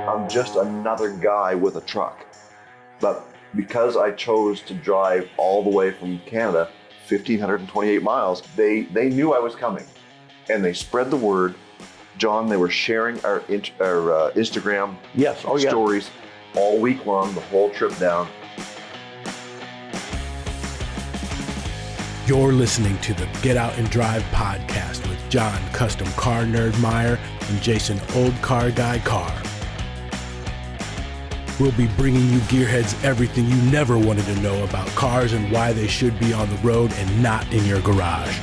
I'm just another guy with a truck. But because I chose to drive all the way from Canada, 1,528 miles, they knew I was coming. And they spread the word. John, they were sharing our Instagram stories all week long, the whole trip down. You're listening to the Get Out and Drive podcast with John, custom car nerd Meyer, and Jason, old car guy Carr. We'll be bringing you gearheads everything you never wanted to know about cars and why they should be on the road and not in your garage.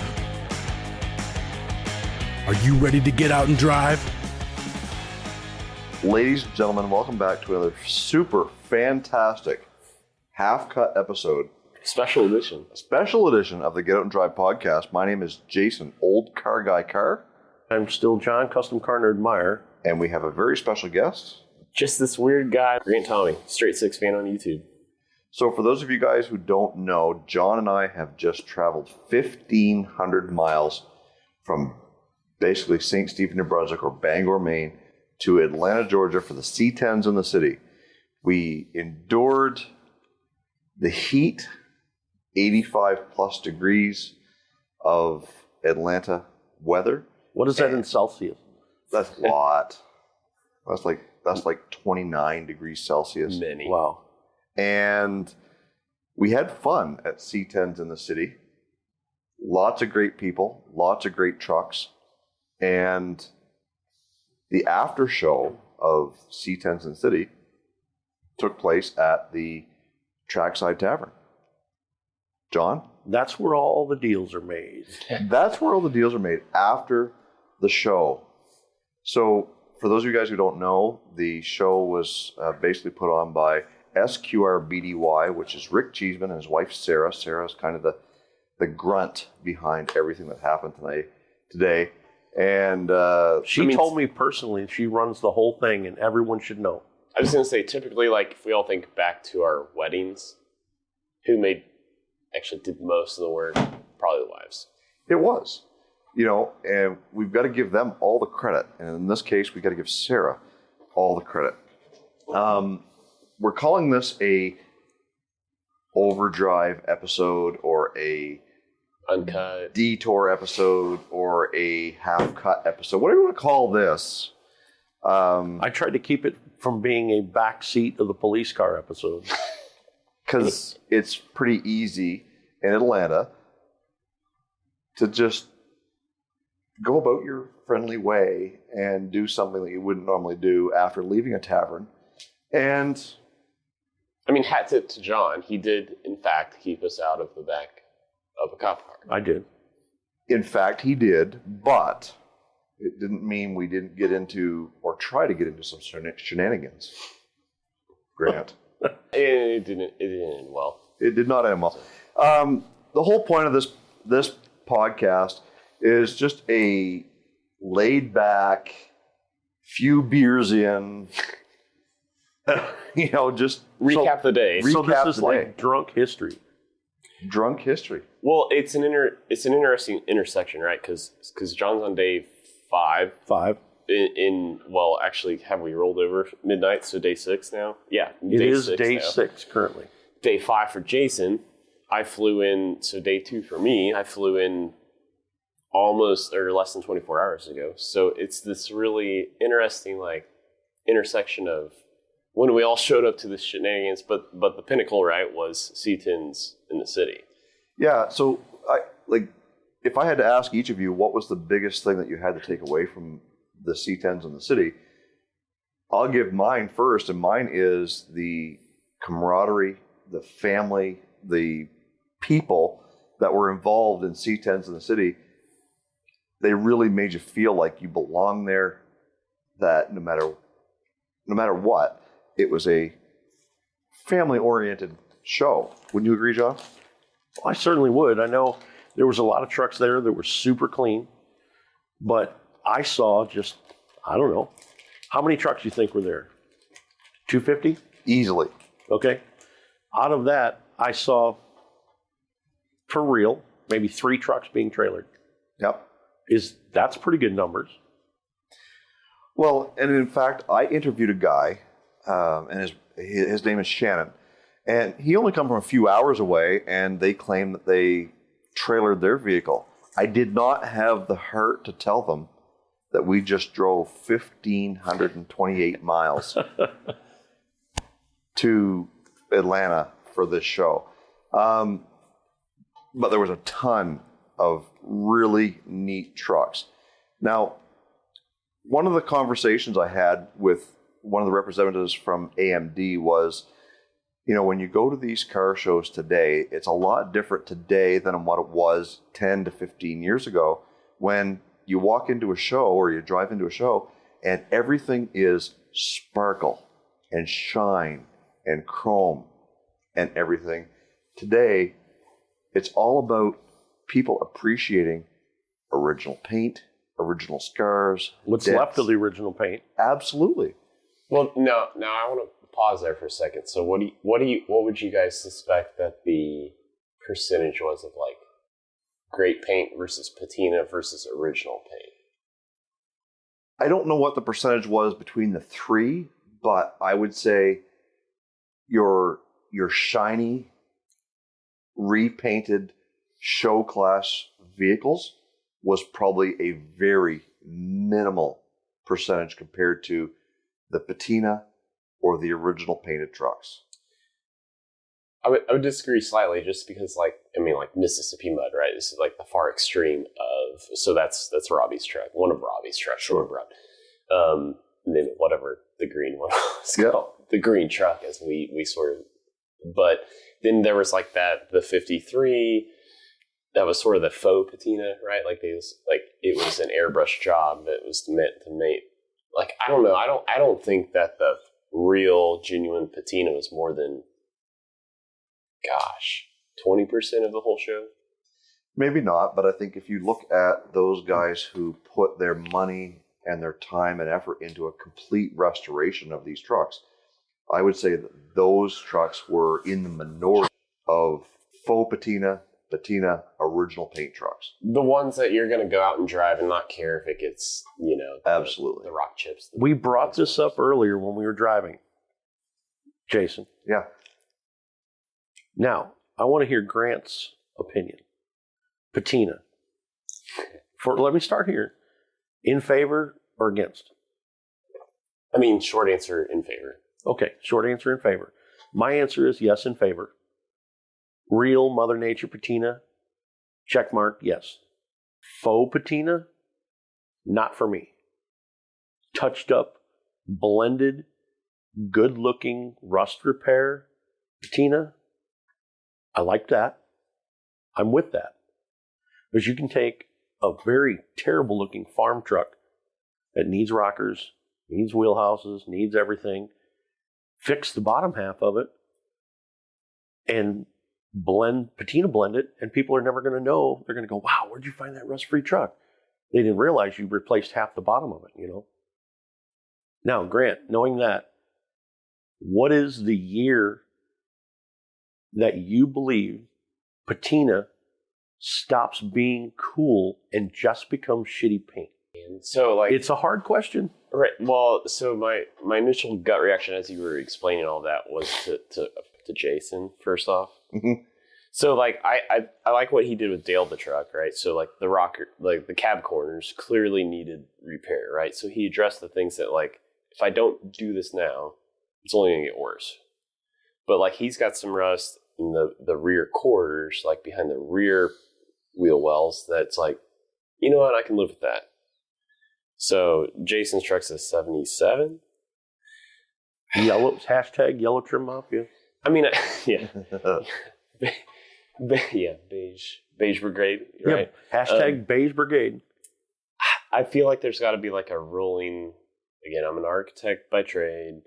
Are you ready to get out and drive? Ladies and gentlemen, welcome back to another super fantastic half-cut episode. Special edition of the Get Out and Drive podcast. My name is Jason, old car guy Carr. I'm still John, custom car nerd Meyer. And we have a very special guest. Just this weird guy, Grant Thome, straight six fan on YouTube. So for those of you guys who don't know, John and I have just traveled 1,500 miles from basically St. Stephen, New Brunswick, or Bangor, Maine, to Atlanta, Georgia for the C-10's in the city. We endured the heat, 85 plus degrees of Atlanta weather. What is that in Celsius? That's a lot. That's like 29 degrees Celsius. Many. Wow. And we had fun at C-10's in the city. Lots of great people, lots of great trucks. And the after show of C-10's in the city took place at the Trackside Tavern. John? That's where all the deals are made. That's where all the deals are made after the show. So for those of you guys who don't know, the show was basically put on by SQRBDY, which is Rick Cheeseman and his wife Sarah. Sarah's kind of the grunt behind everything that happened today. And she told me personally she runs the whole thing and everyone should know. I was going to say, typically, like, if we all think back to our weddings, who actually did most of the work? Probably the wives. It was, and we've got to give them all the credit. And in this case, we got to give Sarah all the credit. We're calling this a overdrive episode or a uncut detour episode or a half-cut episode. Whatever you want to call this. I tried to keep it from being a backseat of the police car episode. Because it's pretty easy in Atlanta to just go about your friendly way and do something that you wouldn't normally do after leaving a tavern. And I mean, hat tip to John. He did, in fact, keep us out of the back of a cop car. I did. In fact, he did, but it didn't mean we didn't get into or try to get into some shenanigans. Grant. It didn't end well. It did not end well. The whole point of this podcast is just a laid back, few beers in, just recap the day. So this is like drunk history. Drunk history. Well, it's an interesting intersection, right? Because John's on day 5. Well, actually, have we rolled over midnight? So day 6 now? Yeah. It is day 6 currently. Day 5 for Jason. I flew in, so day 2 for me. I flew in almost or less than 24 hours ago. So it's this really interesting intersection of when we all showed up to the shenanigans, but the pinnacle, right, was C-10's in the city. Yeah. So if I had to ask each of you, what was the biggest thing that you had to take away from the C-10's in the city? I'll give mine first, and mine is the camaraderie, the family, the people that were involved in C-10's in the city. They really made you feel like you belong there, that no matter what, it was a family-oriented show. Wouldn't you agree, John? Well, I certainly would. I know there was a lot of trucks there that were super clean, but I saw I don't know. How many trucks do you think were there? 250? Easily. Okay. Out of that, I saw, for real, maybe 3 trucks being trailered. Yep. That's pretty good numbers. Well, and in fact, I interviewed a guy, and his name is Shannon, and he only come from a few hours away, and they claim that they trailered their vehicle. I did not have the heart to tell them that we just drove 1,528 miles to Atlanta for this show. But there was a ton of really neat trucks. Now, one of the conversations I had with one of the representatives from AMD was, you know, when you go to these car shows today, it's a lot different today than what it was 10 to 15 years ago, when you walk into a show or you drive into a show and everything is sparkle and shine and chrome and everything. Today, it's all about people appreciating original paint, original scars. What's dents. left of the original paint? Absolutely. Well, now I want to pause there for a second. So what would you guys suspect that the percentage was of like great paint versus patina versus original paint? I don't know what the percentage was between the three, but I would say your shiny, repainted show class vehicles was probably a very minimal percentage compared to the patina or the original painted trucks. I would disagree slightly, just because like Mississippi Mud, right? This is like the far extreme of, so that's Robbie's truck, one of Robbie's trucks. Sure, brought. And then whatever the green one was called, the green truck, as we sort of. But then there was like the 53. That was sort of the faux patina, right? Like it was an airbrush job that was meant to make. Like, I don't know. I don't think that the real genuine patina was more than, 20% of the whole show. Maybe not, but I think if you look at those guys who put their money and their time and effort into a complete restoration of these trucks, I would say that those trucks were in the minority of faux patina, original paint trucks. The ones that you're going to go out and drive and not care if it gets, absolutely the rock chips. We brought this up earlier when we were driving, Jason. Yeah. Now, I want to hear Grant's opinion. Patina. Let me start here. In favor or against? I mean, short answer, in favor. Okay, short answer, in favor. My answer is yes, in favor. Real Mother Nature patina, check mark, yes. Faux patina, not for me. Touched up, blended, good looking rust repair patina, I like that. I'm with that. Because you can take a very terrible looking farm truck that needs rockers, needs wheelhouses, needs everything, fix the bottom half of it, and patina blend it, and people are never going to know. They're going to go, wow, where'd you find that rust-free truck? They didn't realize you replaced half the bottom of it, Now, Grant, knowing that, what is the year that you believe patina stops being cool and just becomes shitty paint? So, it's a hard question. Right. Well, so my initial gut reaction as you were explaining all that was to Jason, first off. Mm-hmm. So I like what he did with Dale the truck, right? So like the rocker, like the cab corners clearly needed repair, right? So he addressed the things that like, if I don't do this now, it's only gonna get worse. But like he's got some rust in the rear quarters, like behind the rear wheel wells, that's like, you know what, I can live with that. So Jason's truck's a 77. Yellow, hashtag yellow trim mafia. I mean, yeah. Beige brigade, right? Yeah. Hashtag beige brigade. I feel like there's got to be like a rolling, again, I'm an architect by trade,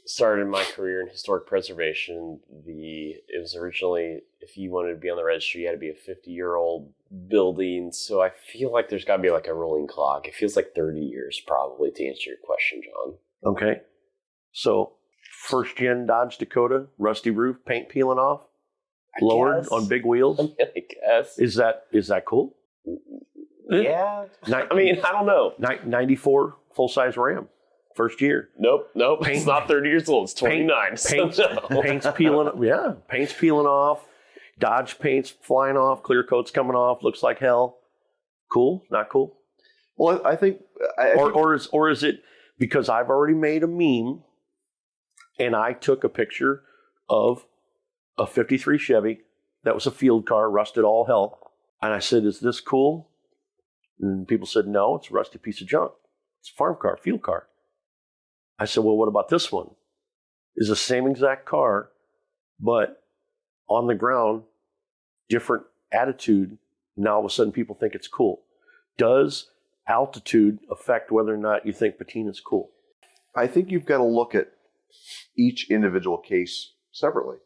started my career in historic preservation. It was originally, if you wanted to be on the registry, you had to be a 50-year-old building. So I feel like there's got to be like a rolling clock. It feels like 30 years probably, to answer your question, John. Okay. So first gen Dodge Dakota, rusty roof, paint peeling off, lowered on big wheels. I guess. Is that cool? Yeah. I mean, I don't know. 94 full-size Ram, first year. Nope. It's not 30 years old. It's 29. Paint's peeling. Yeah, paint's peeling off. Dodge paint's flying off. Clear coat's coming off. Looks like hell. Cool? Not cool? Well, I think... Or is it because I've already made a meme and I took a picture of a 53 Chevy that was a field car, rusted all hell. And I said, is this cool? And people said, no, it's a rusty piece of junk. It's a farm car, field car. I said, well, what about this one? It's the same exact car, but on the ground, different attitude. Now all of a sudden people think it's cool. Does altitude affect whether or not you think patina's cool? I think you've got to look at each individual case separately.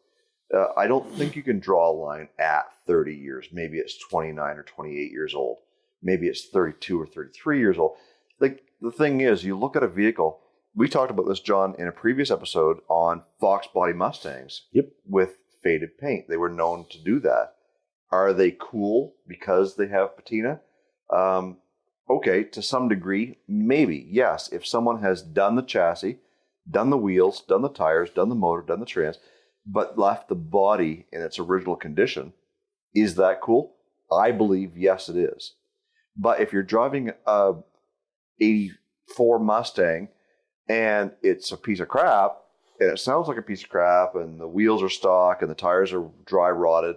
I don't think you can draw a line at 30 years. Maybe it's 29 or 28 years old. Maybe it's 32 or 33 years old. Like, the thing is, you look at a vehicle. We talked about this, John, in a previous episode on Fox body Mustangs. Yep. With faded paint. They were known to do that. Are they cool because they have patina? Okay, to some degree, maybe, yes. If someone has done the chassis, done the wheels, done the tires, done the motor, done the trans, but left the body in its original condition, is that cool? I believe, yes, it is. But if you're driving a 84 Mustang and it's a piece of crap, and it sounds like a piece of crap, and the wheels are stock and the tires are dry rotted,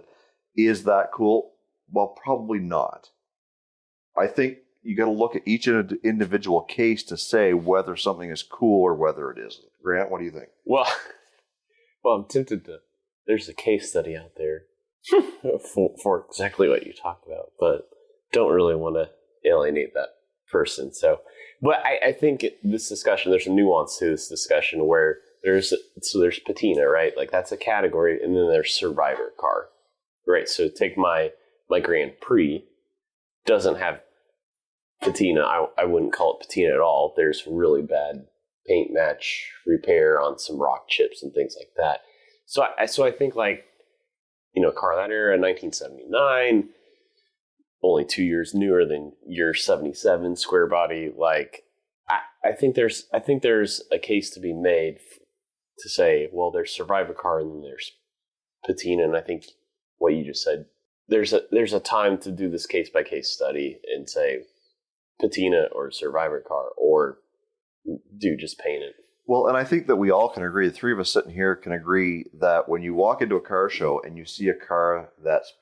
is that cool? Well, probably not. I think you got to look at each individual case to say whether something is cool or whether it isn't. Grant, what do you think? Well, I'm tempted to. There's a case study out there for exactly what you talked about, but don't really want to alienate that person. So, but I think this discussion, there's a nuance to this discussion where there's patina, right? Like, that's a category, and then there's survivor car, right? So take my Grand Prix, doesn't have patina. I wouldn't call it patina at all. There's really bad paint match repair on some rock chips and things like that. So I think, like, car that era, 1979, only 2 years newer than your 77 square body. Like, I think there's a case to be made to say, well, there's survivor car and then there's patina. And I think what you just said, there's a time to do this case by case study and say patina or survivor car, or do just paint it. Well, and I think that we all can agree, the three of us sitting here can agree that when you walk into a car show and you see a car that's,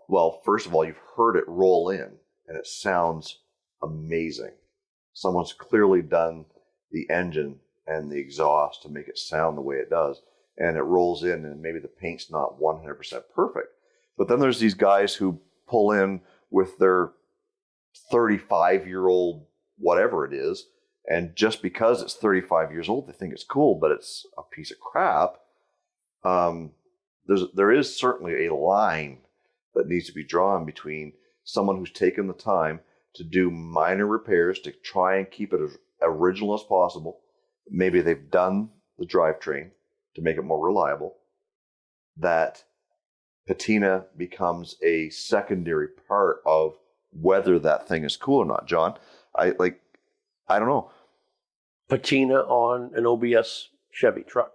well, first of all, you've heard it roll in and it sounds amazing. Someone's clearly done the engine and the exhaust to make it sound the way it does. And it rolls in and maybe the paint's not 100% perfect. But then there's these guys who pull in with their 35-year-old whatever it is, and just because it's 35 years old, they think it's cool, but it's a piece of crap. There is certainly a line that needs to be drawn between someone who's taken the time to do minor repairs to try and keep it as original as possible. Maybe they've done the drivetrain to make it more reliable. That patina becomes a secondary part of whether that thing is cool or not. John, I don't know. Patina on an OBS Chevy truck.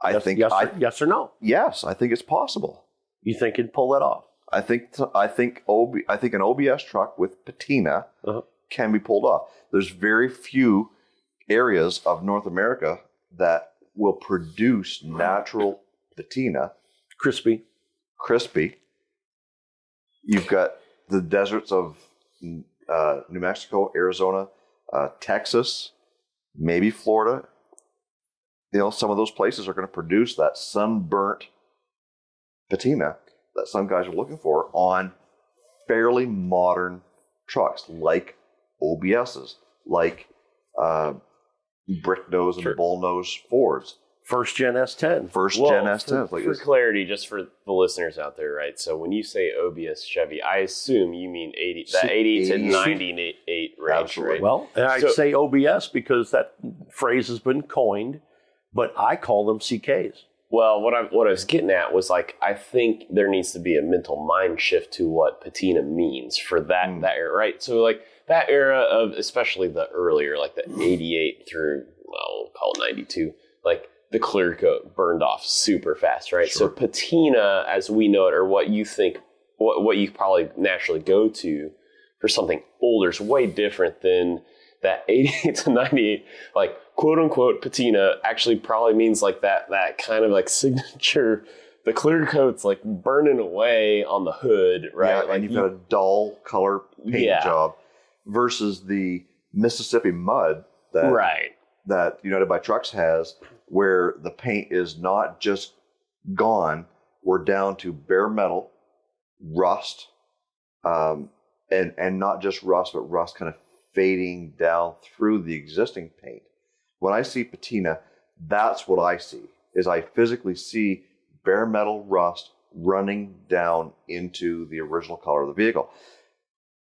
Yes or no? Yes, I think it's possible. You think it'd pull that off? I think an OBS truck with patina can be pulled off. There's very few areas of North America that will produce natural patina. Crispy. You've got the deserts of New Mexico, Arizona, Texas, maybe Florida. Some of those places are going to produce that sunburnt patina that some guys are looking for on fairly modern trucks like OBSs, like brick nose and bull nose Fords. First gen S10. Gen S10. For clarity, just for the listeners out there, right? So when you say OBS Chevy, I assume you mean 80 to 98 range, Absolutely. right? Well, and I'd say OBS because that phrase has been coined, but I call them CKs. Well, what I was getting at was, like, I think there needs to be a mental mind shift to what patina means for that era, right? So, like, that era of, especially the earlier, like the 88 through, well, we'll call it 92, like the clear coat burned off super fast, right? Sure. So patina, as we know it, or what you think, what you probably naturally go to for something older is way different than that 88 to 98, like quote unquote patina actually probably means like that kind of like signature, the clear coat's like burning away on the hood, right? Yeah, like and you've got a dull color paint job versus the Mississippi mud that United by Trucks has, where the paint is not just gone, we're down to bare metal, rust, and not just rust, but rust kind of fading down through the existing paint. When I see patina, that's what I see, is I physically see bare metal rust running down into the original color of the vehicle.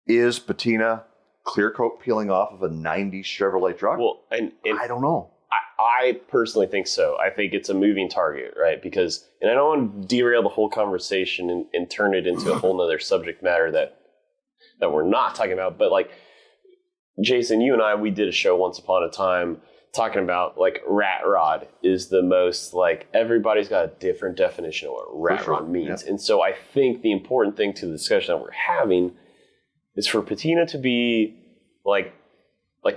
Is patina clear coat peeling off of a 90s Chevrolet truck? Well, and I don't know. I personally think so. I think it's a moving target, right? Because, and I don't want to derail the whole conversation and turn it into a whole nother subject matter that we're not talking about. But like, Jason, you and I, we did a show once upon a time talking about like rat rod is the most, like, everybody's got a different definition of what rat rod means. Yeah. And so I think the important thing to the discussion that we're having is for patina to be like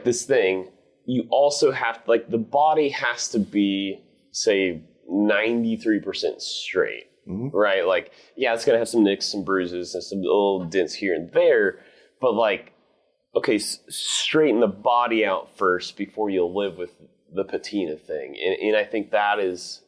this thing, you also have, like, the body has to be, say, 93% straight, right? Like, yeah, it's going to have some nicks, some bruises, and some little dents here and there, but like, okay, straighten the body out first before you'll live with the patina thing. And I think that is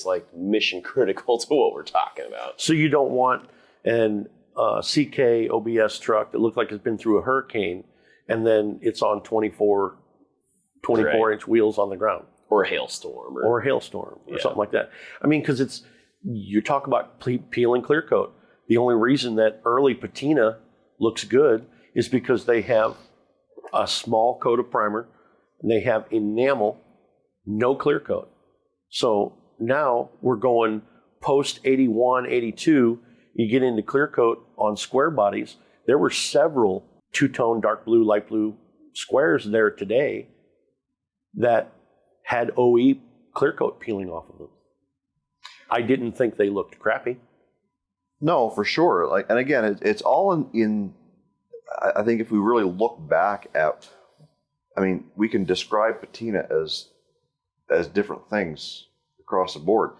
like mission critical to what we're talking about. So you don't want an CK OBS truck that looks like it's been through a hurricane and then it's on 24-inch wheels on the ground. Or a hailstorm. Or something like that. I mean, because you talk about peel and clear coat. The only reason that early patina looks good is because they have a small coat of primer and they have enamel, no clear coat. So now we're going post 81, 82, you get into clear coat on square bodies. There were several two-tone dark blue, light blue squares there today that had OE clear coat peeling off of them. I didn't think they looked crappy. No, for sure. Like, and again, it's all in. I think if we really look back at, I mean, we can describe patina as different things across the board,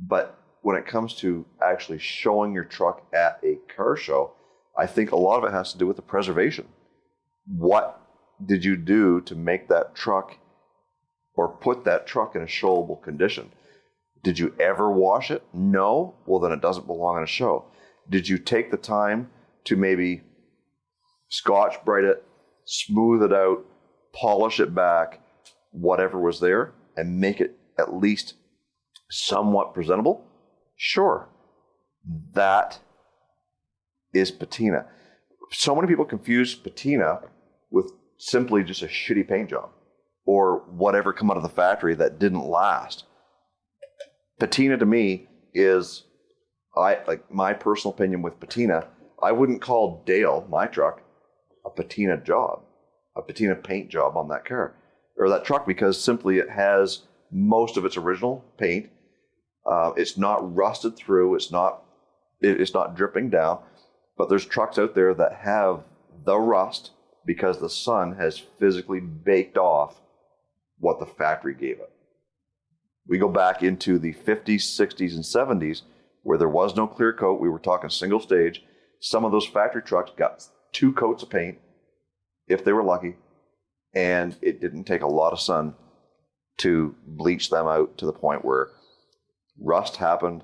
but when it comes to actually showing your truck at a car show, I think a lot of it has to do with the preservation. What did you do to make that truck or put that truck in a showable condition? Did you ever wash it? No? Well, then it doesn't belong on a show. Did you take the time to maybe Scotch Brite it, smooth it out, polish it back, whatever was there, and make it at least somewhat presentable? Sure. That is patina. So many people confuse patina with simply just a shitty paint job or whatever come out of the factory that didn't last. Patina to me is, like my personal opinion with patina, I wouldn't call Dale, my truck, a patina job, a patina paint job on that car or that truck, because simply it has most of its original paint. It's not rusted through. It's not dripping down. But there's trucks out there that have the rust because the sun has physically baked off what the factory gave it. We go back into the 50s, 60s, and 70s where there was no clear coat. We were talking single stage. Some of those factory trucks got 2 coats of paint, if they were lucky, and it didn't take a lot of sun to bleach them out to the point where rust happened,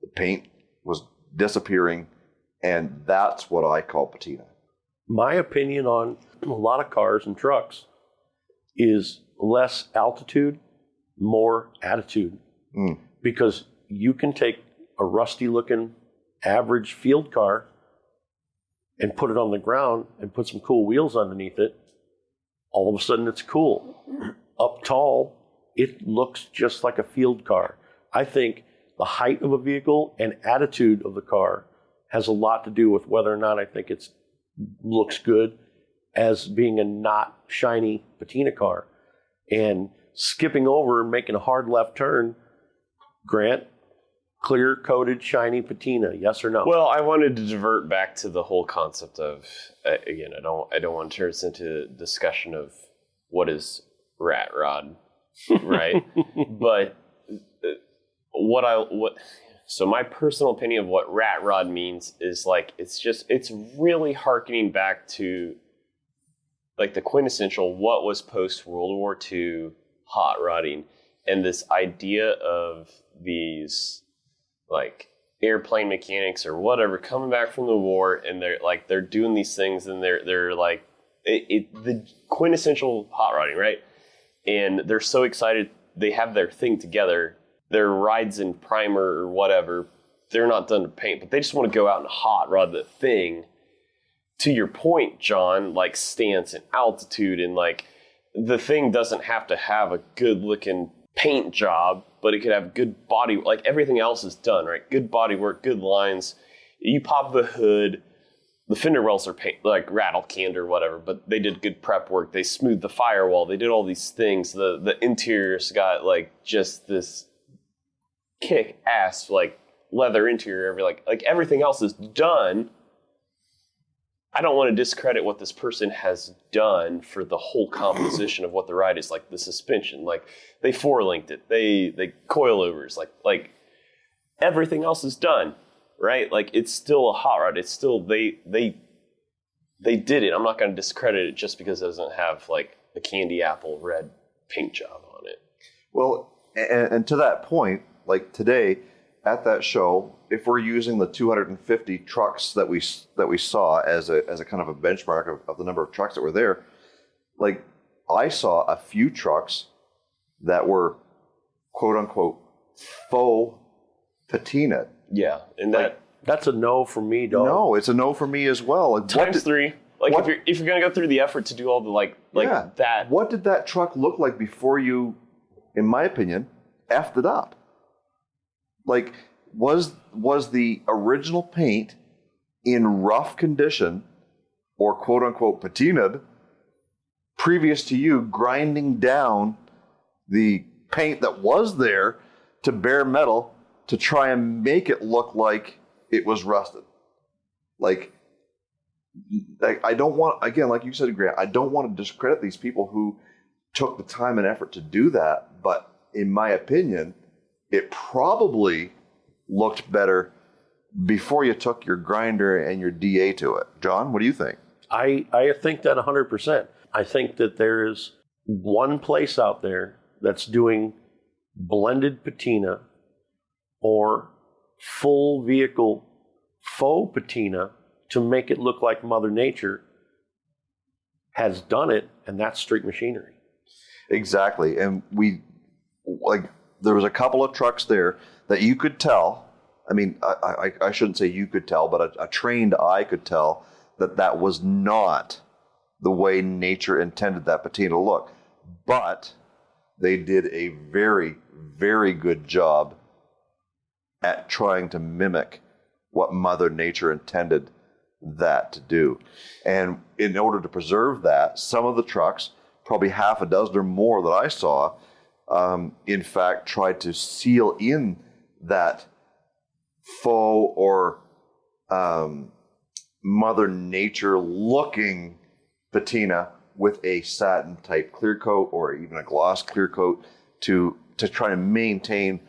the paint was disappearing, and that's what I call patina. My opinion on a lot of cars and trucks is less altitude, more attitude. Because you can take a rusty looking average field car and put it on the ground and put some cool wheels underneath it. All of a sudden it's cool. Up tall, it looks just like a field car. I think the height of a vehicle and attitude of the car has a lot to do with whether or not I think it looks good as being a not shiny patina car and skipping over and making a hard left turn. Grant, clear coated shiny patina, yes or no? Well, I wanted to divert back to the whole concept of, again, I don't want to turn this into a discussion of what is rat rod, right? But so my personal opinion of what rat rod means is like, it's really hearkening back to like the quintessential what was post World War II hot rodding, and this idea of these like airplane mechanics or whatever coming back from the war, and they're doing these things, and they're like the quintessential hot rodding, right? And they're so excited, they have their thing together, their rides in primer or whatever, they're not done to paint, but they just want to go out and hot rod the thing. To your point, John, like stance and altitude, and like the thing doesn't have to have a good looking paint job, but it could have good body, like everything else is done, right? Good body work, good lines. You pop the hood, the fender wells are like rattle canned or whatever, but they did good prep work. They smoothed the firewall. They did all these things. The interior's got like just this kick ass like leather interior. Like everything else is done. I don't want to discredit what this person has done for the whole composition of what the ride is, like the suspension, like they four-linked it, they coilovers, like everything else is done, right? Like it's still a hot rod. It's still, they did it. I'm not going to discredit it just because it doesn't have like a candy apple red paint job on it. Well, and to that point, like today at that show, if we're using the 250 trucks that we saw as a kind of a benchmark of the number of trucks that were there, like I saw a few trucks that were quote unquote faux patina. Yeah, and that's a no for me, dog. No, it's a no for me as well. Like, times three. Like if you're gonna go through the effort to do all the like that. What did that truck look like before you, in my opinion, effed it up? Like, was the original paint in rough condition or quote unquote patinaed previous to you grinding down the paint that was there to bare metal to try and make it look like it was rusted? Like I don't want, again, like you said, Grant, I don't want to discredit these people who took the time and effort to do that, but in my opinion, it probably looked better before you took your grinder and your DA to it. John, what do you think? I think that 100%. I think that there is one place out there that's doing blended patina or full vehicle faux patina to make it look like Mother Nature has done it, and that's Street Machinery. Exactly. And there was a couple of trucks there that you could tell. I mean, I shouldn't say you could tell, but a trained eye could tell that was not the way nature intended that patina to look. But they did a very, very good job at trying to mimic what Mother Nature intended that to do. And in order to preserve that, some of the trucks, probably half a dozen or more that I saw, in fact, tried to seal in that faux or Mother Nature looking patina with a satin type clear coat or even a gloss clear coat to try to maintain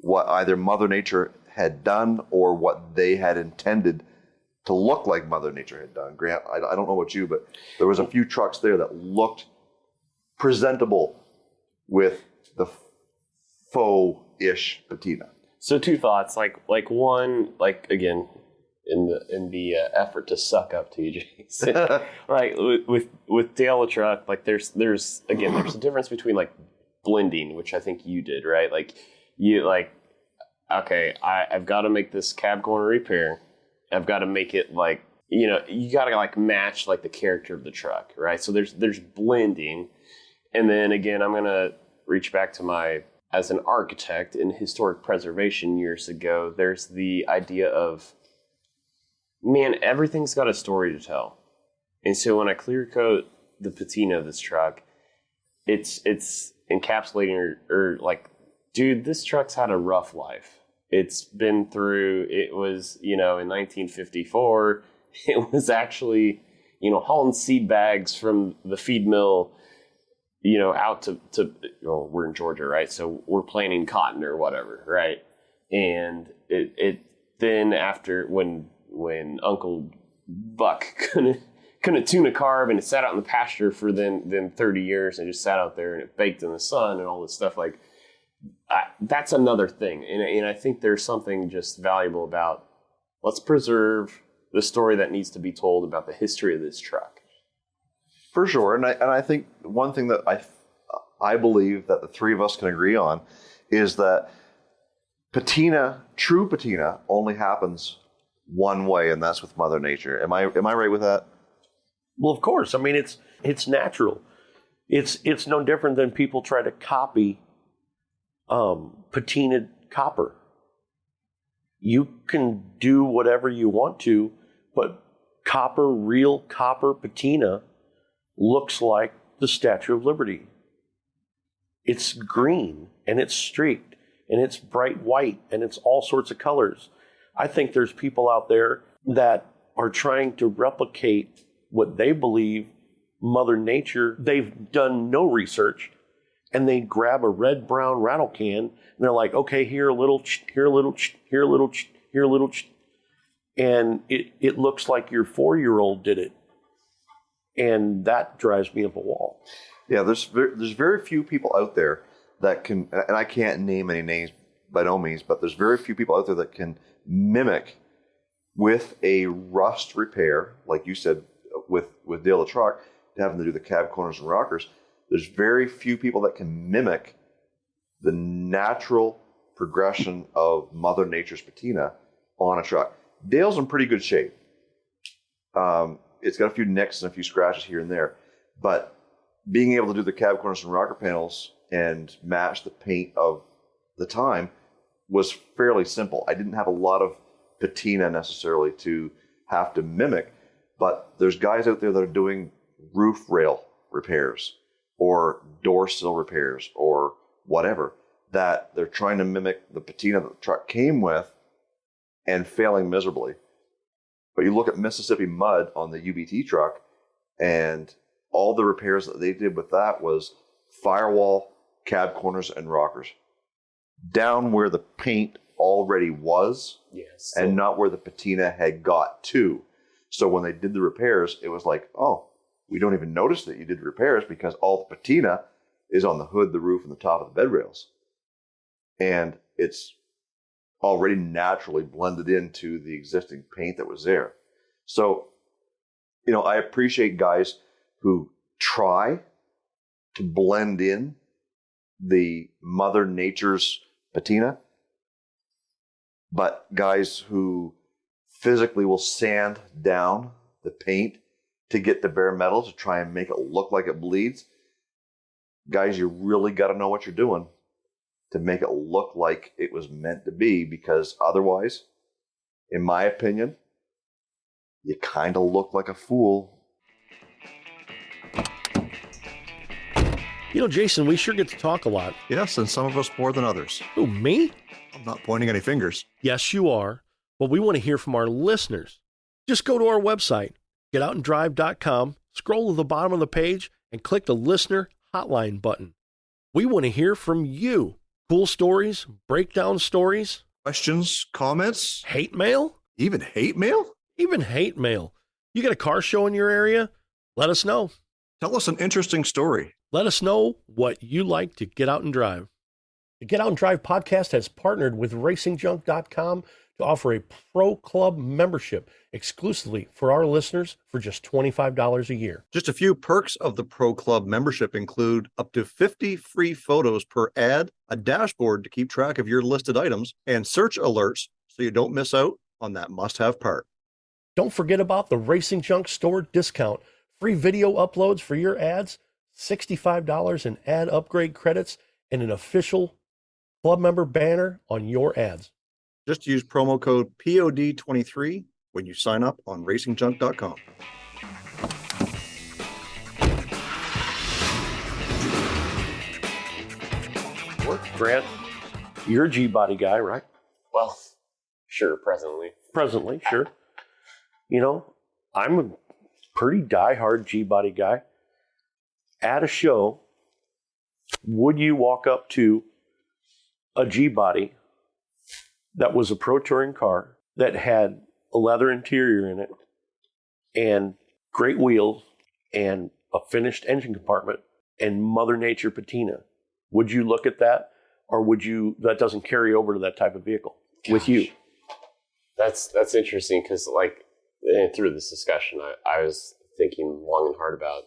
what either Mother Nature had done or what they had intended to look like Mother Nature had done. Grant, I don't know about you, but there was a few trucks there that looked presentable with the faux-ish patina. So two thoughts, like one, like again, in the effort to suck up to you, Jason, right? With Dale truck, like there's a difference between like blending, which I think you did, right? Like you like, okay, I've got to make this cab corner repair. I've got to make it like, you know, you got to like match like the character of the truck, right? So there's blending, and then again, I'm gonna reach back to as an architect in historic preservation years ago, there's the idea of, man, everything's got a story to tell. And so when I clear coat the patina of this truck, it's encapsulating or like, dude, this truck's had a rough life. It's been through, it was, in 1954, it was actually, hauling seed bags from the feed mill, out to we're in Georgia, right? So we're planting cotton or whatever, right? And it then after when Uncle Buck couldn't tune a carb and it sat out in the pasture for then 30 years and just sat out there and it baked in the sun and all this stuff, like that's another thing. And I think there's something just valuable about, let's preserve the story that needs to be told about the history of this truck. For sure. And I think one thing that I believe that the three of us can agree on is that patina, true patina, only happens one way, and that's with Mother Nature. Am I right with that? Well, of course. I mean, it's natural. It's no different than people try to copy patinaed copper. You can do whatever you want to, but real copper patina looks like the Statue of Liberty. It's green and it's streaked and it's bright white and it's all sorts of colors. I think there's people out there that are trying to replicate what they believe Mother Nature, they've done no research, and they grab a red, brown rattle can and they're like, okay, here a little, here a little, here a little, here a little, and it looks like your 4-year-old did it. And that drives me up a wall. Yeah, there's very few people out there that can, and I can't name any names by no means, but there's very few people out there that can mimic with a rust repair, like you said, with Dale the truck, having to do the cab corners and rockers. There's very few people that can mimic the natural progression of Mother Nature's patina on a truck. Dale's in pretty good shape. It's got a few nicks and a few scratches here and there, but being able to do the cab corners and rocker panels and match the paint of the time was fairly simple. I didn't have a lot of patina necessarily to have to mimic, but there's guys out there that are doing roof rail repairs or door sill repairs or whatever, that they're trying to mimic the patina that the truck came with and failing miserably. But you look at Mississippi Mud on the UBT truck, and all the repairs that they did with that was firewall, cab corners, and rockers. Down where the paint already was, yes, and not where the patina had got to. So when they did the repairs, it was like, oh, we don't even notice that you did the repairs because all the patina is on the hood, the roof, and the top of the bed rails. And it's already naturally blended into the existing paint that was there. So, I appreciate guys who try to blend in the Mother Nature's patina, but guys who physically will sand down the paint to get the bare metal to try and make it look like it bleeds. Guys, you really got to know what you're doing to make it look like it was meant to be, because otherwise, in my opinion, you kind of look like a fool. Jason, we sure get to talk a lot. Yes, and some of us more than others. Who, me? I'm not pointing any fingers. Yes, you are. But we want to hear from our listeners. Just go to our website, getoutanddrive.com, scroll to the bottom of the page, and click the listener hotline button. We want to hear from you. Cool stories, breakdown stories. Questions, comments. Hate mail? Even hate mail? Even hate mail. You got a car show in your area? Let us know. Tell us an interesting story. Let us know what you like to get out and drive. The Get Out and Drive podcast has partnered with RacingJunk.com to offer a Pro Club membership exclusively for our listeners for just $25 a year. Just a few perks of the Pro Club membership include up to 50 free photos per ad, a dashboard to keep track of your listed items, and search alerts so you don't miss out on that must-have part. Don't forget about the Racing Junk store discount. Free video uploads for your ads, $65 in ad upgrade credits, and an official club member banner on your ads. Just use promo code POD23 when you sign up on RacingJunk.com. Grant, you're a G-body guy, right? Well, sure, presently. Presently, sure. You know, I'm a pretty diehard G-body guy. At a show, would you walk up to a G-body that was a Pro Touring car that had a leather interior in it and great wheels and a finished engine compartment and Mother Nature patina? Would you look at that, or would you, that doesn't carry over to that type of vehicle with you? That's interesting, because like through this discussion, I was thinking long and hard about.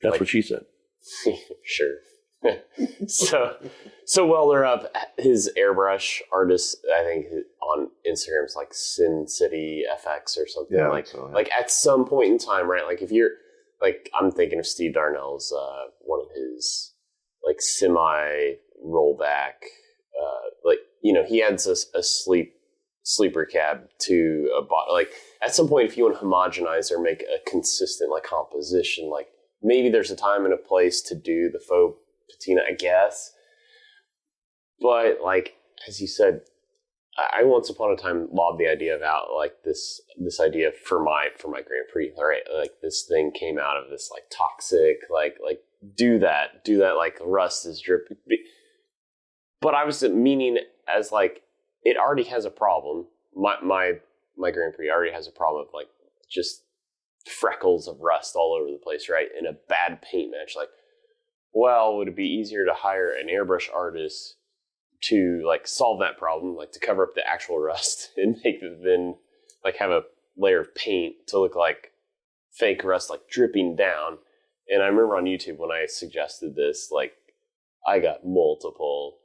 That's what she said. Sure. so while they're up, his airbrush artist, I think on Instagram is like Sin City FX or something. Yeah, like so, yeah. like at some point in time, right? Like if you're like, I'm thinking of Steve Darnell's one of his like semi rollback, like, you know, he adds a sleeper cab to a bot. Like at some point, if you want to homogenize or make a consistent like composition, like maybe there's a time and a place to do the faux patina, I guess. But like, as you said, I once upon a time lobbed the idea about like this idea for my Grand Prix. All right, like this thing came out of this like toxic, like do that like rust is dripping. But I was meaning as like, it already has a problem. My Grand Prix already has a problem of like just freckles of rust all over the place, right? And a bad paint match. Like, well, would it be easier to hire an airbrush artist to like solve that problem, like to cover up the actual rust and make it then like have a layer of paint to look like fake rust, like dripping down? And I remember on YouTube when I suggested this, like I got multiple,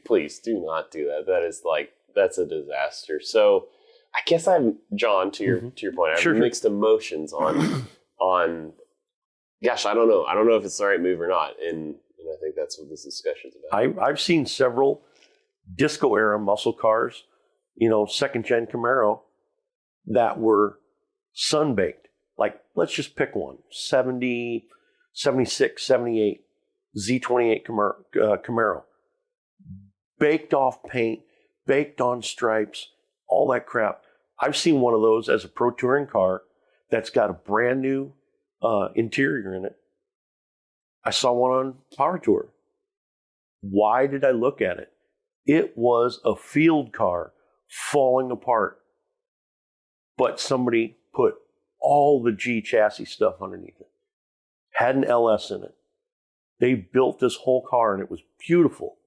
please do not do that. That is like, that's a disaster. So I guess I'm, John, to your point, I have mixed emotions on gosh, I don't know. I don't know if it's the right move or not. And I think that's what this discussion's about. I've seen several disco era muscle cars, you know, second gen Camaro, that were sun baked. Like, let's just pick one. 70, 76, 78 Z28 Camaro. Baked off paint, baked on stripes, all that crap. I've seen one of those as a Pro Touring car that's got a brand new interior in it. I saw one on Power Tour. Why did I look at it? It was a field car falling apart, but somebody put all the G chassis stuff underneath it. Had an LS in it. They built this whole car and it was beautiful,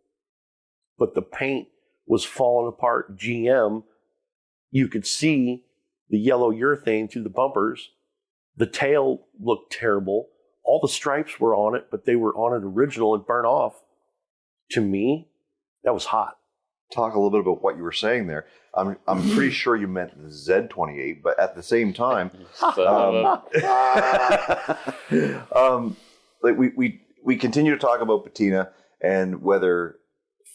but the paint was falling apart. GM, you could see the yellow urethane through the bumpers. The tail looked terrible. All the stripes were on it, but they were on it original and burnt off. To me, that was hot. Talk a little bit about what you were saying there. I'm pretty sure you meant the Z28, but at the same time, like we continue to talk about patina and whether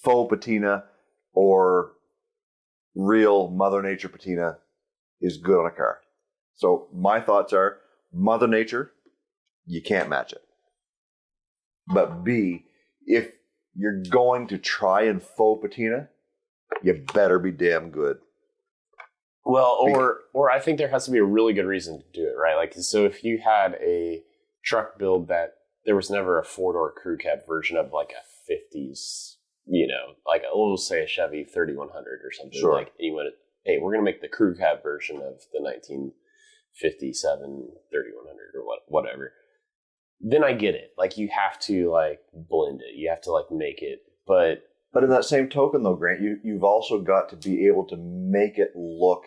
faux patina or real Mother Nature patina is good on a car. So my thoughts are, Mother Nature, you can't match it. But B, if you're going to try and faux patina, you better be damn good. Well, or I think there has to be a really good reason to do it, right? Like, so if you had a truck build that there was never a four-door crew cab version of like a 50s, you know, like we'll say a Chevy 3100 or something. Sure. Like, you went, hey, we're going to make the crew cab version of the 1957 3100 or whatever. Then I get it. Like, you have to like blend it. You have to like make it, But in that same token, though, Grant, you've also got to be able to make it look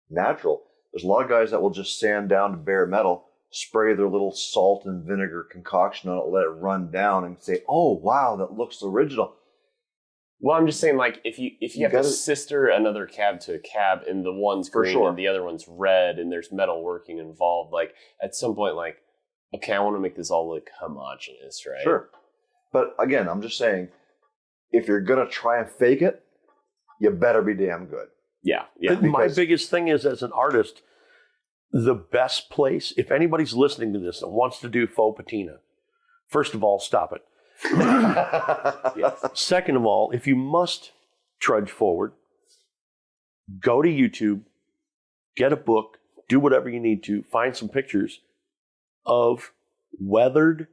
natural. There's a lot of guys that will just sand down to bare metal, spray their little salt and vinegar concoction on it, let it run down, and say, "Oh, wow, that looks original." Well, I'm just saying, like, if you have to sister another cab to a cab, and the one's green and the other one's red, and there's metal working involved, like, at some point, like, okay, I want to make this all look homogeneous, right? Sure. But again, I'm just saying, if you're going to try and fake it, you better be damn good. Yeah. My biggest thing is, as an artist, the best place, if anybody's listening to this and wants to do faux patina, first of all, stop it. Second of all, if you must trudge forward, go to YouTube, get a book, do whatever you need to, find some pictures of weathered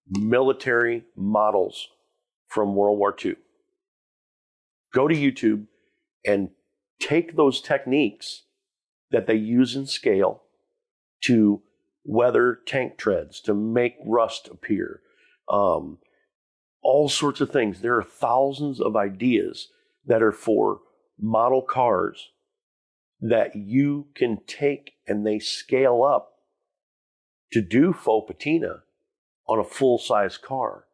military models from World War II. Go to YouTube and take those techniques that they use in scale to weather tank treads, to make rust appear, all sorts of things. There are thousands of ideas that are for model cars that you can take and they scale up to do faux patina on a full-size car.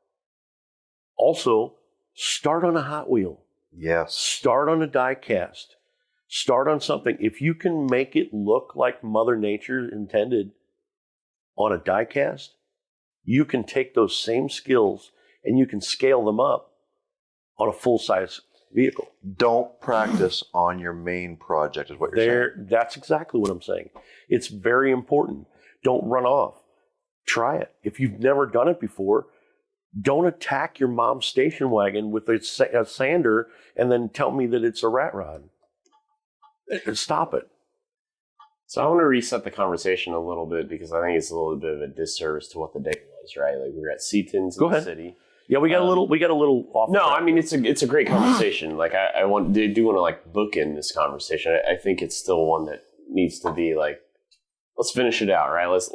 Also, start on a Hot Wheel. Yes. Start on a die cast. Start on something. If you can make it look like Mother Nature intended on a die cast, you can take those same skills and you can scale them up on a full-size vehicle. Don't practice on your main project is what you're saying. That's exactly what I'm saying. It's very important. Don't run off. Try it. If you've never done it before, don't attack your mom's station wagon with a sander and then tell me that it's a rat rod. Stop it. So I want to reset the conversation a little bit because I think it's a little bit of a disservice to what the day was, right? Like we were at C-10's in the city. Yeah, we got a little off. No, I mean it's a great conversation. Like I do want to like bookend this conversation. I think it's still one that needs to be like, let's finish it out, right? Let's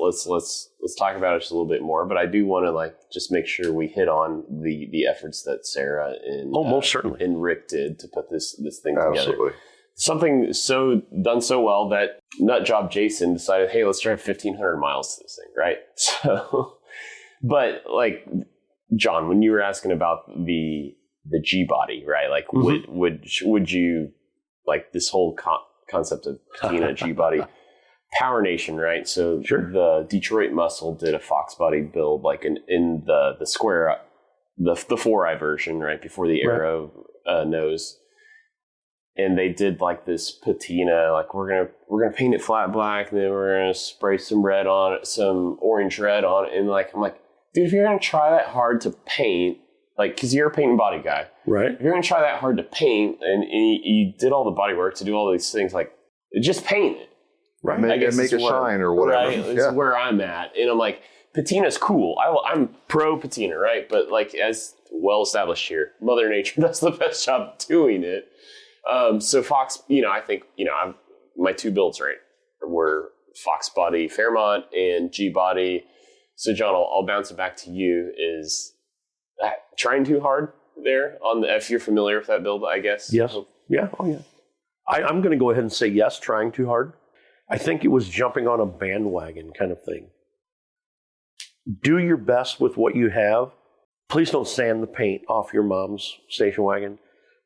talk about it just a little bit more. But I do want to like just make sure we hit on the efforts that Sarah and most certainly and Rick did to put this thing together. Absolutely. Something done so well that Nutjob Jason decided, hey, let's drive 1,500 miles to this thing, right? So, but like John, when you were asking about the G body, right? Like, would you like this whole concept of Patina G body? Power Nation, right? So the Detroit Muscle did a Fox body build, like in the square, the 4i version, right before the Aero nose. And they did like this patina, like we're gonna paint it flat black, and then we're gonna spray some red on it, some orange red on it, and like I'm like, dude, if you're gonna try that hard to paint, like, cause you're a paint and body guy, right? If you're gonna try that hard to paint, and you did all the body work to do all these things, like just paint it, right? Make it shine or whatever. Right, it's where I'm at, and I'm like, patina's cool. I'm pro patina, right? But like as well established here, Mother Nature does the best job doing it. So Fox, I think, my two builds, right, were Fox body Fairmont and G body. So John, I'll bounce it back to you. Is that trying too hard there if you're familiar with that build, I guess? Yes. Yeah. Oh yeah. I'm going to go ahead and say yes, trying too hard. I think it was jumping on a bandwagon kind of thing. Do your best with what you have. Please don't sand the paint off your mom's station wagon.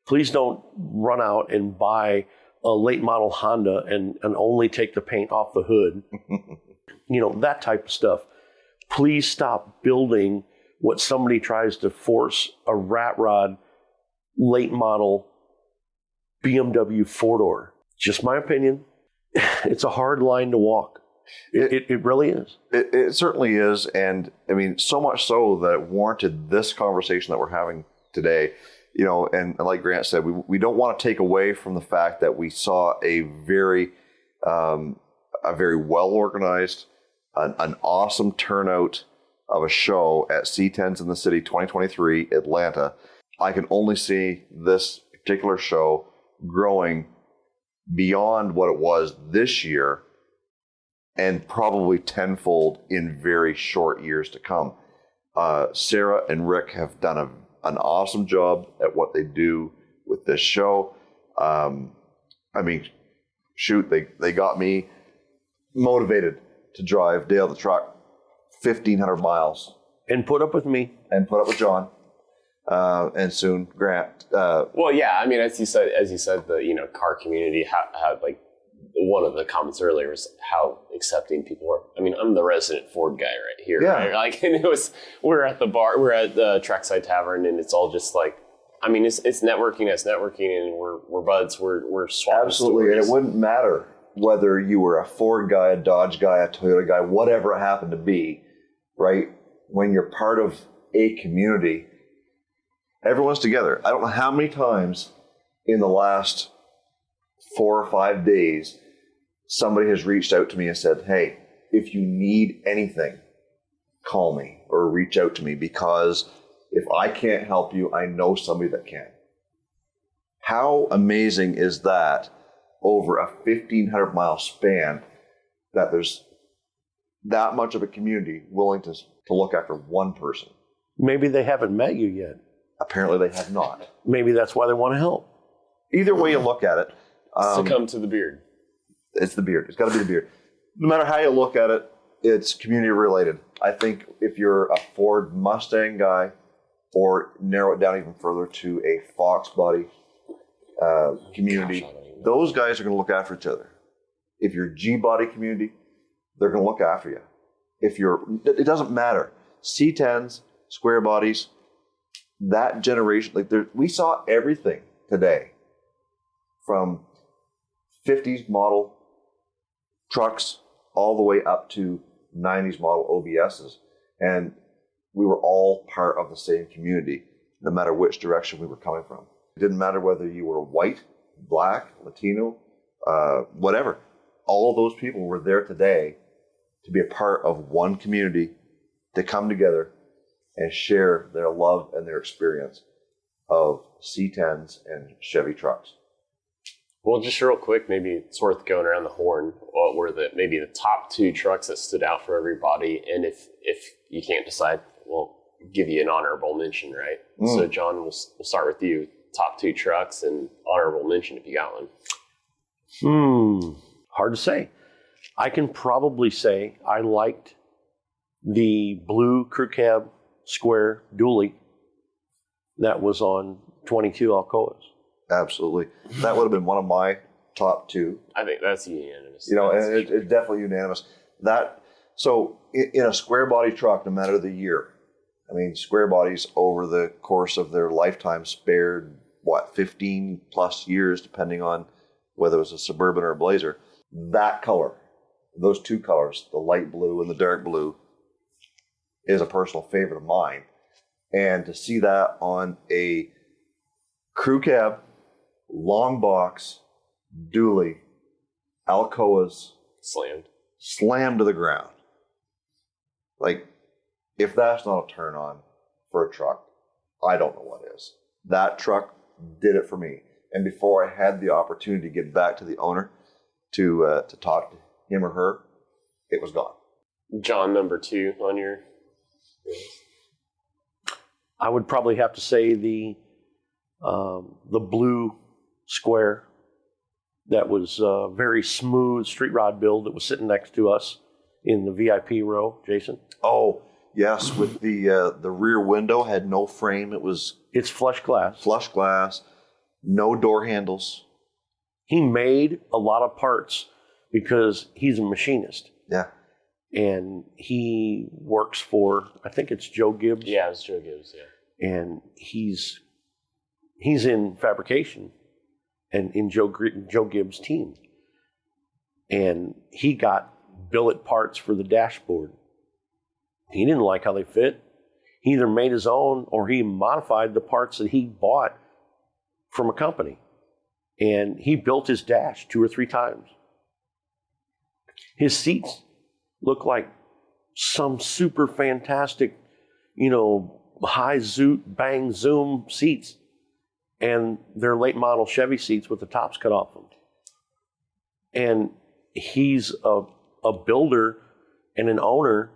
Please don't run out and buy a late model Honda and only take the paint off the hood. That type of stuff. Please stop building what somebody tries to force a rat rod late model BMW 4-door. Just my opinion. It's a hard line to walk. It really is. It certainly is. And I mean, so much so that it warranted this conversation that we're having today. And like Grant said, we don't want to take away from the fact that we saw a very well organized, an awesome turnout of a show at C-10's in the City 2023 Atlanta. I can only see this particular show growing beyond what it was this year, and probably tenfold in very short years to come. Sarah and Rick have done an awesome job at what they do with this show. I mean, shoot, they got me motivated to drive Dale the truck 1,500 miles. And put up with me. And put up with John. And soon Grant. Well, yeah, I mean, as you said, the car community, how like one of the comments earlier was how accepting people are. I mean, I'm the resident Ford guy right here. Yeah. Right? Like, and we're at the bar, we're at the Trackside Tavern, and it's all just like, I mean, it's networking, and we're buds, we're swapping Absolutely, stories. and it wouldn't matter whether you were a Ford guy, a Dodge guy, a Toyota guy, whatever it happened to be, right? When you're part of a community, Everyone's together. I don't know how many times in the last 4 or 5 days somebody has reached out to me and said, hey, if you need anything, call me or reach out to me, because if I can't help you, I know somebody that can. How amazing is that over a 1,500-mile span that there's that much of a community willing to look after one person? Maybe they haven't met you yet. Apparently they have not. Maybe that's why they want to help. Either way you look at it. Succumb to the beard. It's the beard. It's got to be the beard. No matter how you look at it, it's community related. I think if you're a Ford Mustang guy, or narrow it down even further to a Fox body community, those guys are going to look after each other. If you're G-body community, they're going to look after you. It doesn't matter. C-10's, square bodies, that generation, we saw everything today, from 50s model trucks all the way up to 90s model OBSs. And we were all part of the same community, no matter which direction we were coming from. It didn't matter whether you were white, black, Latino, whatever. All those people were there today to be a part of one community, to come together and share their love and their experience of C-10s and Chevy trucks. Well, just real quick, maybe it's worth going around the horn. What were maybe the top 2 trucks that stood out for everybody? And if you can't decide, we'll give you an honorable mention, right? So, John, we'll start with you. Top 2 trucks and honorable mention if you got one. Hard to say. I can probably say I liked the blue crew cab square dually that was on 22 Alcoas. Absolutely. That would have been one of my top 2. I think that's unanimous. And it's definitely unanimous. So in a square body truck, no matter the year, I mean, square bodies over the course of their lifetime spared, 15 plus years, depending on whether it was a Suburban or a Blazer. That color, those 2 colors, the light blue and the dark blue, is a personal favorite of mine. And to see that on a crew cab, long box, dually, Alcoas, slammed to the ground. If that's not a turn on for a truck, I don't know what is. That truck did it for me. And before I had the opportunity to get back to the owner to talk to him or her, it was gone. John, number 2 on your list? I would probably have to say the blue square that was very smooth street rod build that was sitting next to us in the VIP row, Jason. Oh, yes, with the rear window had no frame. It's flush glass. Flush glass, no door handles. He made a lot of parts because he's a machinist. Yeah. And he works for, I think it's Joe Gibbs. Yeah, it was Joe Gibbs, yeah. And he's in fabrication and in Joe Gibbs' team. And he got billet parts for the dashboard. He didn't like how they fit. He either made his own or he modified the parts that he bought from a company. And he built his dash 2 or 3 times. His seats look like some super fantastic, high bang zoom seats. And they're late model Chevy seats with the tops cut off them. And he's a builder and an owner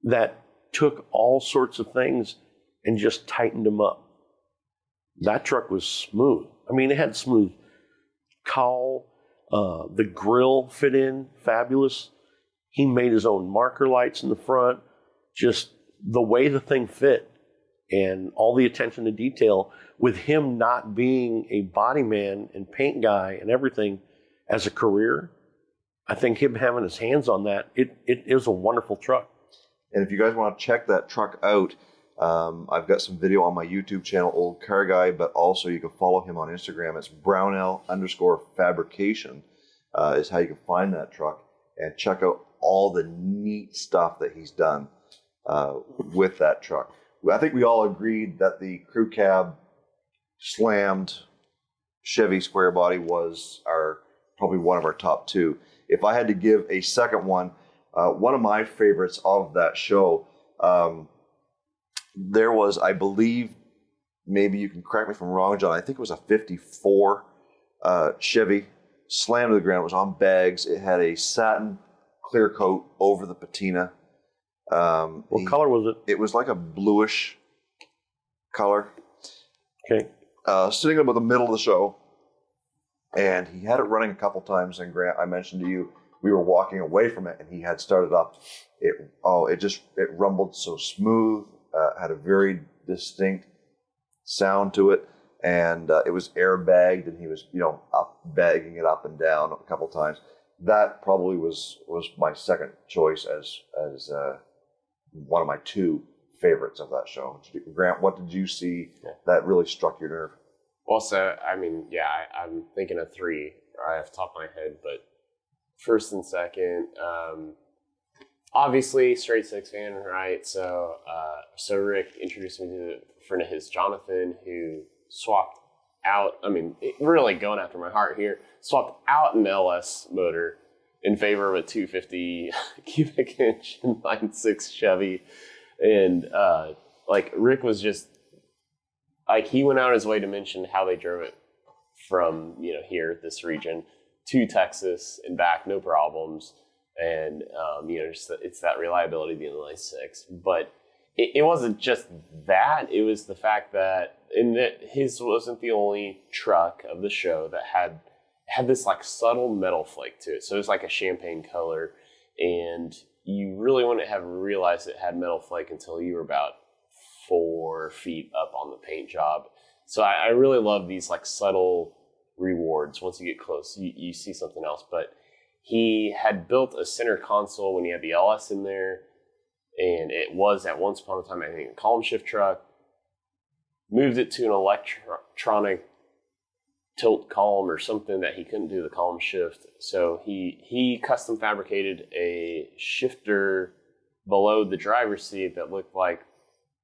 that took all sorts of things and just tightened them up. That truck was smooth. I mean, it had smooth cowl. The grill fit in fabulous. He made his own marker lights in the front. Just the way the thing fit and all the attention to detail, with him not being a body man and paint guy and everything as a career, I think him having his hands on that, it was a wonderful truck. And if you guys want to check that truck out, I've got some video on my YouTube channel, Old Car Guy, but also you can follow him on Instagram. It's Brownell_fabrication is how you can find that truck and check out all the neat stuff that he's done with that truck. I think we all agreed that the crew cab slammed Chevy square body was probably one of our top two. If I had to give a second one of my favorites of that show, there was, I believe, maybe you can correct me if I'm wrong, John, I think it was a 54 Chevy, slammed to the ground. It was on bags. It had a satin clear coat over the patina. What color was it? It was like a bluish color. Okay. Sitting about the middle of the show, and he had it running a couple times. And Grant, I mentioned to you, we were walking away from it, and he had started up. It rumbled so smooth, had a very distinct sound to it, and it was airbagged, and he was up bagging it up and down a couple times. That probably was my second choice as one of my two favorites of that show. Grant, what did you see that really struck your nerve? Also, I mean, I'm thinking of three right off the top of my head, but first and second, obviously straight six fan, right? So Rick introduced me to a friend of his, Jonathan, who swapped out, really going after my heart here, swapped out an LS motor in favor of a 250 cubic inch inline six Chevy. And Rick was just, he went out his way to mention how they drove it from, here, this region, to Texas and back, no problems. And, it's that reliability of the inline six. But it wasn't just that. It was the fact that his wasn't the only truck of the show that had this subtle metal flake to it. So it was like a champagne color, and you really wouldn't have realized it had metal flake until you were about 4 feet up on the paint job. So I really love these subtle rewards. Once you get close, you see something else. But he had built a center console when he had the LS in there, and it was at once upon a time, I think, a column shift truck. Moved it to an electronic tilt column or something that he couldn't do the column shift. So he custom fabricated a shifter below the driver's seat that looked like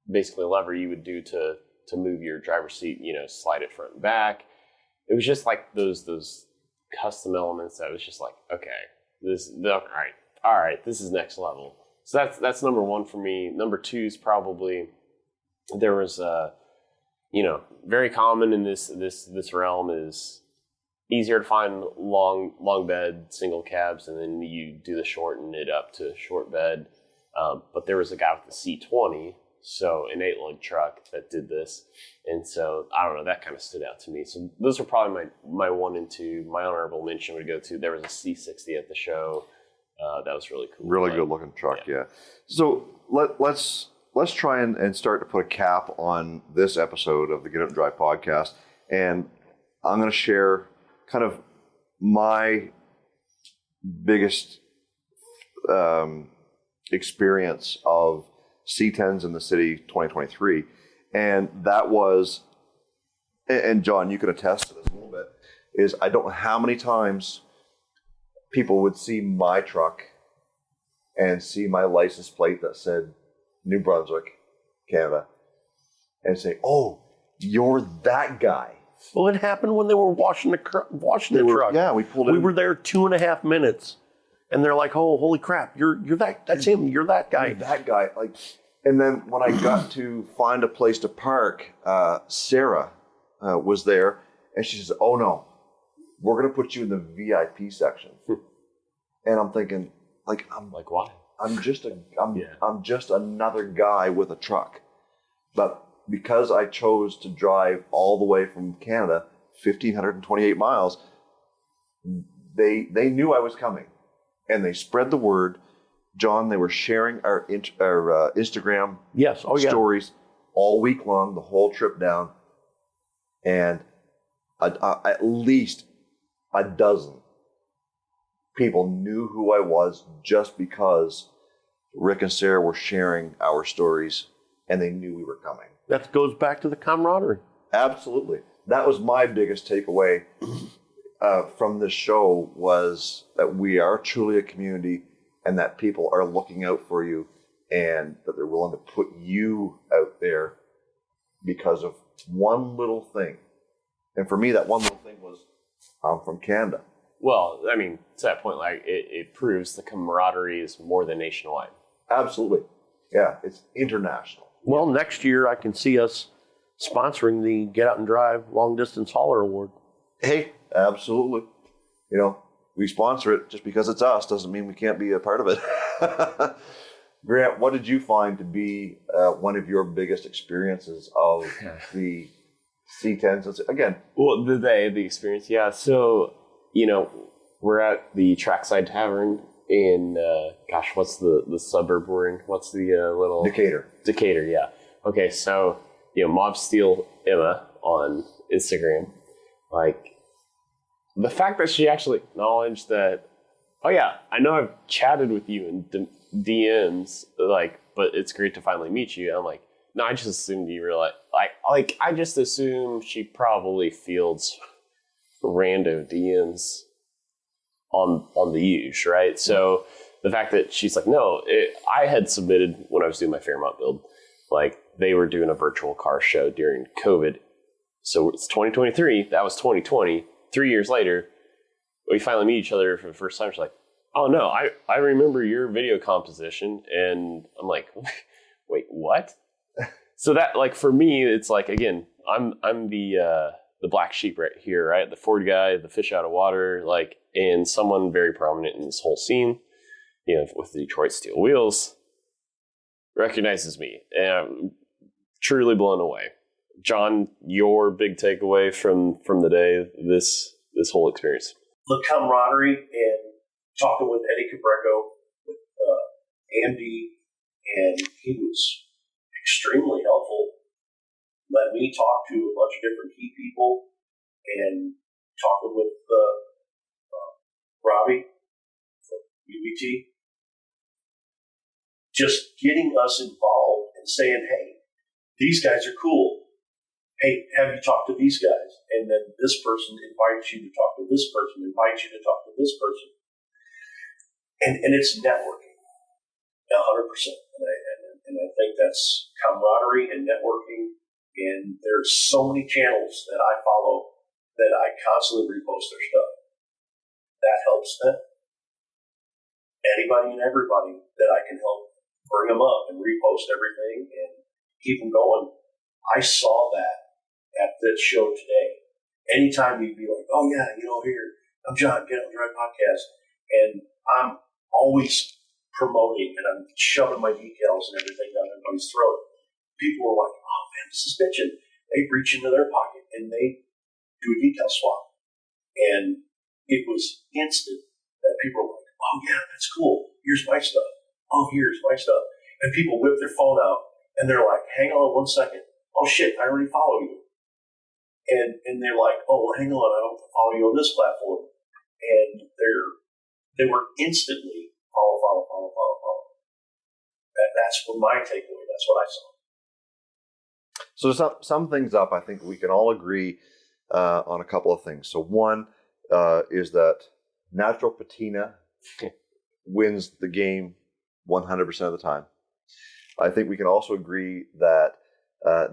basically a lever you would do to move your driver's seat, slide it front and back. It was just those custom elements that was just okay, all right, this is next level. So that's number one for me. Number two is probably, there was very common in this realm is easier to find long bed single cabs, and then you do the shorten it up to short bed. But there was a guy with the C-20, so an 8-lug truck that did this, and so I don't know, that kind of stood out to me. So those are probably my 1 and 2. My honorable mention would go to, there was a C-60 at the show. That was really cool. Really good looking truck, yeah. So let's try and start to put a cap on this episode of the Get Out and Drive podcast. And I'm going to share kind of my biggest experience of C-10's in the city 2023. And that was, and John, you can attest to this a little bit, is I don't know how many times people would see my truck and see my license plate that said New Brunswick, Canada, and say, "Oh, you're that guy." Well, it happened when they were washing the truck. Yeah, we pulled in. We were there 2.5 minutes, and they're like, "Oh, holy crap! You're that. That's him. You're that guy. You're that guy." And then when I got to find a place to park, Sarah was there, and she says, "Oh no, we're going to put you in the VIP section." And I'm thinking, why? I'm just another guy with a truck. But because I chose to drive all the way from Canada, 1,528 miles, they knew I was coming, and they spread the word. John, they were sharing our Instagram stories all week long, the whole trip down, and at least a dozen people knew who I was just because Rick and Sarah were sharing our stories, and they knew we were coming. That goes back to the camaraderie. Absolutely. That was my biggest takeaway from this show, was that we are truly a community and that people are looking out for you. and that they're willing to put you out there because of one little thing. And for me, that one little thing was, I'm from Canada. Well, I mean, to that point, like it proves the camaraderie is more than nationwide. Absolutely. Yeah, it's international. Well, next year I can see us sponsoring the Get Out and Drive Long Distance Hauler Award. Hey, absolutely. You know, we sponsor it just because it's us doesn't mean we can't be a part of it. Grant, what did you find to be one of your biggest experiences of the C-10s? Again, Well, the experience, yeah. So, you know, we're at the Trackside Tavern in, what's the suburb we're in? What's the little... Decatur, yeah. Okay, so, you know, Mob Steel Emma on Instagram, like, the fact that she actually acknowledged that, oh yeah, I know I've chatted with you in DMs, like, but it's great to finally meet you. I'm like, no, I just assumed you were like I just assume she probably fields rando DMs on the use, right? So the fact that she's like, no, I had submitted when I was doing my Fairmont build, like they were doing a virtual car show during COVID. So it's 2023. That was 2020. 3 years later, we finally meet each other for the first time. She's like, oh no, I remember your video composition. And I'm like, wait, what? So that, like, for me, it's like, again, I'm the black sheep right here, right? The Ford guy, the fish out of water, like, and someone very prominent in this whole scene, you know, with the Detroit Steel Wheels, recognizes me. And I'm truly blown away. John, your big takeaway from the day, this whole experience? The camaraderie and talking with Eddie Cabrego, with AMD, and he was extremely helpful. Let me talk to a bunch of different key people, and talking with Robbie from UBT, just getting us involved and saying, hey, these guys are cool. Hey, have you talked to these guys? And then this person invites you to talk to this person, invites you to talk to this person. And it's networking, 100%. And I think that's camaraderie and networking. And there's so many channels that I follow that I constantly repost their stuff. That helps them. Anybody and everybody that I can help bring them up and repost everything and keep them going. I saw that at this show today. Anytime you'd be like, oh yeah, you know, here, I'm John, Get Out and Drive podcast. And I'm always promoting and I'm shoving my decals and everything down everybody's throat. People are like, oh man, this is bitching. They reach into their pocket and they do a decal swap. And it was instant that people were like, oh yeah, that's cool. Here's my stuff. Oh, here's my stuff. And people whip their phone out and they're like, hang on 1 second. Oh shit, I already follow you. And they're like, oh, well, hang on, I don't follow you on this platform. And they were instantly follow. That's what my takeaway. That's what I saw. So to sum things up, I think we can all agree on a couple of things. So one is that natural patina wins the game 100% of the time. I think we can also agree that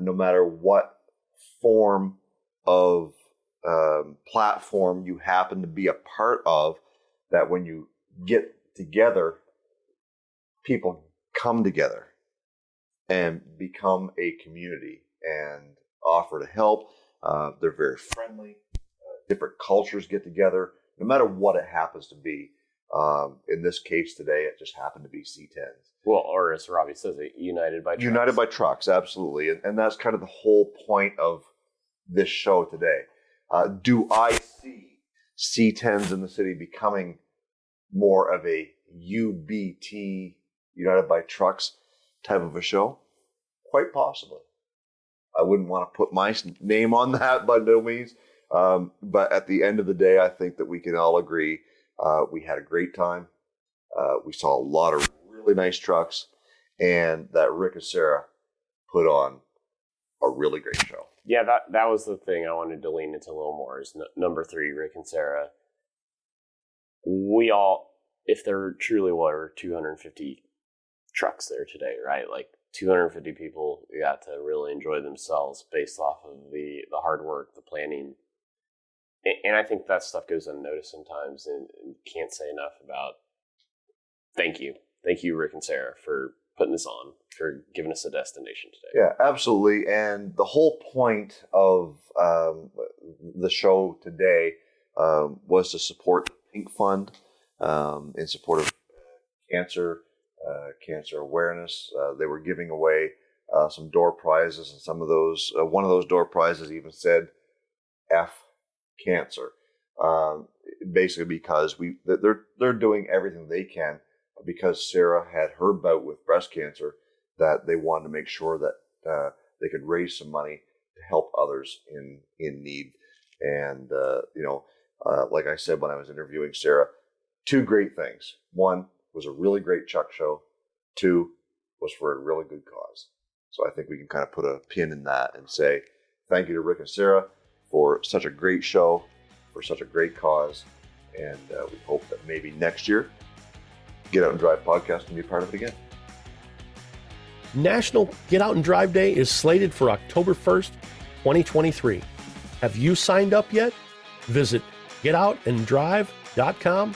no matter what form of platform you happen to be a part of, that when you get together, people come together and become a community and offer to help. They're very friendly. Different cultures get together, no matter what it happens to be. In this case today, it just happened to be C-10s. Well, or as Robbie says, united by trucks. United by trucks, absolutely. And that's kind of the whole point of this show today. Do I see C-10s in the city becoming more of a UBT, United by Trucks, type of a show? Quite possibly. I wouldn't want to put my name on that by no means. But at the end of the day, I think that we can all agree we had a great time. We saw a lot of really nice trucks, and that Rick and Sarah put on a really great show. Yeah, that was the thing I wanted to lean into a little more is number 3, Rick and Sarah. We all, if there truly were 250 trucks there today, right? Like 250 people got to really enjoy themselves based off of the hard work, the planning. And I think that stuff goes unnoticed sometimes, and can't say enough about thank you. Thank you, Rick and Sarah, for putting this on, for giving us a destination today. Yeah, absolutely. And the whole point of the show today was to support the Pink Fund in support of cancer awareness. They were giving away some door prizes, and some of those, one of those door prizes even said F cancer, basically because they're doing everything they can, because Sarah had her bout with breast cancer, that they wanted to make sure that they could raise some money to help others in need. And like I said when I was interviewing Sarah, two great things. One was a really great Chuck show. Two was for a really good cause. So I think we can kind of put a pin in that and say thank you to Rick and Sarah for such a great show, for such a great cause. And we hope that maybe next year, Get Out and Drive podcast can be part of it again. National Get Out and Drive Day is slated for October 1st, 2023. Have you signed up yet? Visit getoutanddrive.com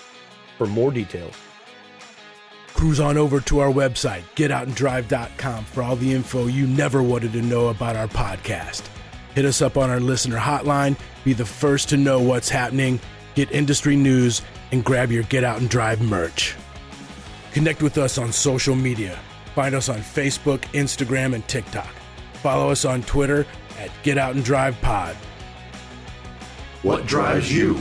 for more details. Cruise on over to our website, getoutanddrive.com, for all the info you never wanted to know about our podcast. Hit us up on our listener hotline, be the first to know what's happening, get industry news, and grab your Get Out and Drive merch. Connect with us on social media. Find us on Facebook, Instagram, and TikTok. Follow us on Twitter at Get Out and Drive Pod. What drives you?